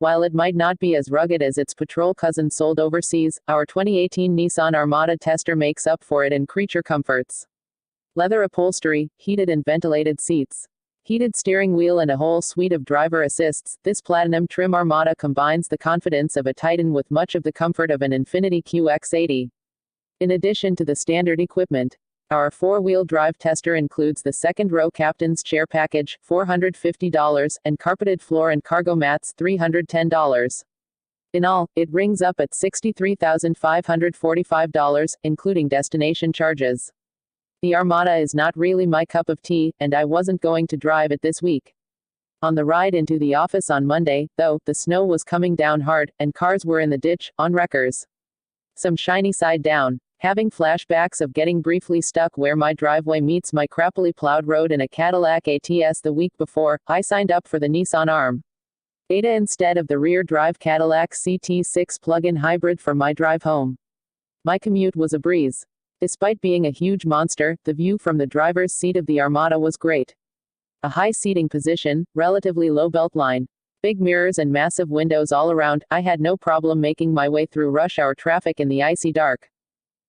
While it might not be as rugged as its patrol cousin sold overseas, our 2018 Nissan Armada tester makes up for it in creature comforts. Leather upholstery, heated and ventilated seats, heated steering wheel and a whole suite of driver assists, this platinum trim Armada combines the confidence of a Titan with much of the comfort of an Infiniti QX80. In addition to the standard equipment, our four-wheel drive tester includes the second-row captain's chair package, $450, and carpeted floor and cargo mats, $310. In all, it rings up at $63,545, including destination charges. The Armada is not really my cup of tea, and I wasn't going to drive it this week. On the ride into the office on Monday, though, the snow was coming down hard, and cars were in the ditch, on wreckers. Some shiny side down. Having flashbacks of getting briefly stuck where my driveway meets my crappily plowed road in a Cadillac ATS the week before, I signed up for the Nissan Armada instead of the rear-drive Cadillac CT6 plug-in hybrid for my drive home. My commute was a breeze. Despite being a huge monster, the view from the driver's seat of the Armada was great. A high seating position, relatively low beltline, big mirrors and massive windows all around, I had no problem making my way through rush hour traffic in the icy dark.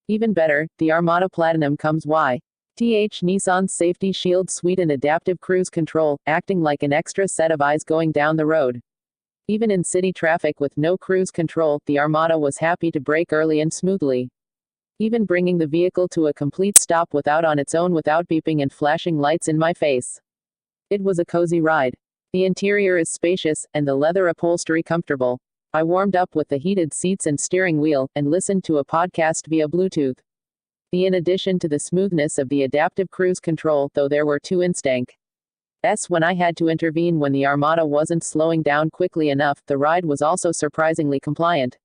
Even better, the Armada Platinum comes with Nissan's Safety Shield Suite and adaptive cruise control, acting like an extra set of eyes going down the road. Even in city traffic with no cruise control, the Armada was happy to brake early and smoothly. Even bringing the vehicle to a complete stop without beeping and flashing lights in my face. It was a cozy ride. The interior is spacious, and the leather upholstery comfortable. I warmed up with the heated seats and steering wheel, and listened to a podcast via Bluetooth. In addition to the smoothness of the adaptive cruise control, though there were two instances when I had to intervene when the Armada wasn't slowing down quickly enough, the ride was also surprisingly compliant.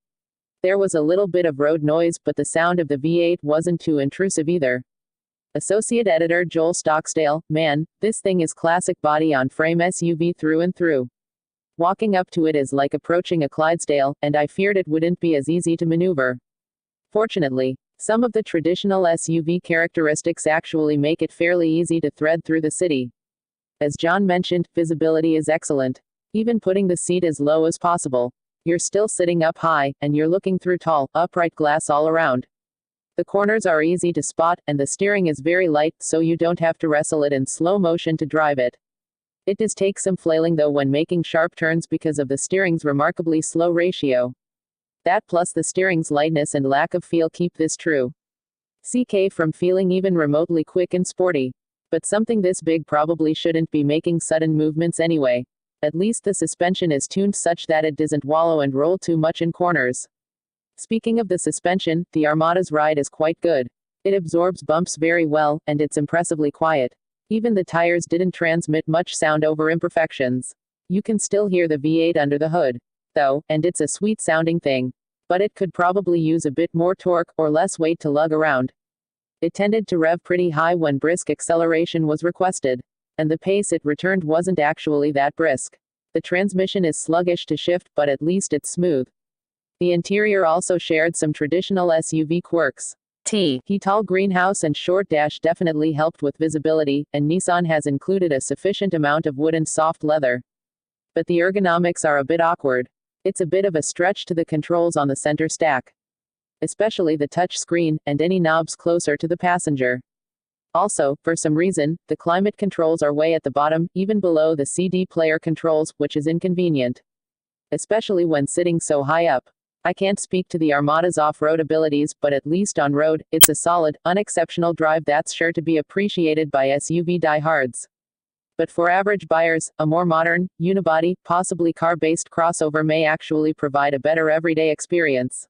There was a little bit of road noise, but the sound of the V8 wasn't too intrusive either. Associate Editor Joel Stocksdale, man, this thing is classic body-on-frame SUV through and through. Walking up to it is like approaching a Clydesdale, and I feared it wouldn't be as easy to maneuver. Fortunately, some of the traditional SUV characteristics actually make it fairly easy to thread through the city. As John mentioned, visibility is excellent. Even putting the seat as low as possible, you're still sitting up high, and you're looking through tall, upright glass all around. The corners are easy to spot, and the steering is very light, so you don't have to wrestle it in slow motion to drive it. It does take some flailing though when making sharp turns because of the steering's remarkably slow ratio. That plus the steering's lightness and lack of feel keep this true. CK from feeling even remotely quick and sporty. But something this big probably shouldn't be making sudden movements anyway. At least the suspension is tuned such that it doesn't wallow and roll too much in corners. Speaking of the suspension, the Armada's ride is quite good. It absorbs bumps very well, and it's impressively quiet. Even the tires didn't transmit much sound over imperfections. You can still hear the V8 under the hood, though, and it's a sweet sounding thing. But it could probably use a bit more torque, or less weight to lug around. It tended to rev pretty high when brisk acceleration was requested. And the pace it returned wasn't actually that brisk. The transmission is sluggish to shift, but at least it's smooth. The interior also shared some traditional SUV quirks. Tall greenhouse and short dash definitely helped with visibility, and Nissan has included a sufficient amount of wood and soft leather. But the ergonomics are a bit awkward. It's a bit of a stretch to the controls on the center stack. Especially the touch screen, and any knobs closer to the passenger. Also, for some reason, the climate controls are way at the bottom, even below the CD player controls, which is inconvenient. Especially when sitting so high up. I can't speak to the Armada's off-road abilities, but at least on road, it's a solid, unexceptional drive that's sure to be appreciated by SUV diehards. But for average buyers, a more modern, unibody, possibly car-based crossover may actually provide a better everyday experience.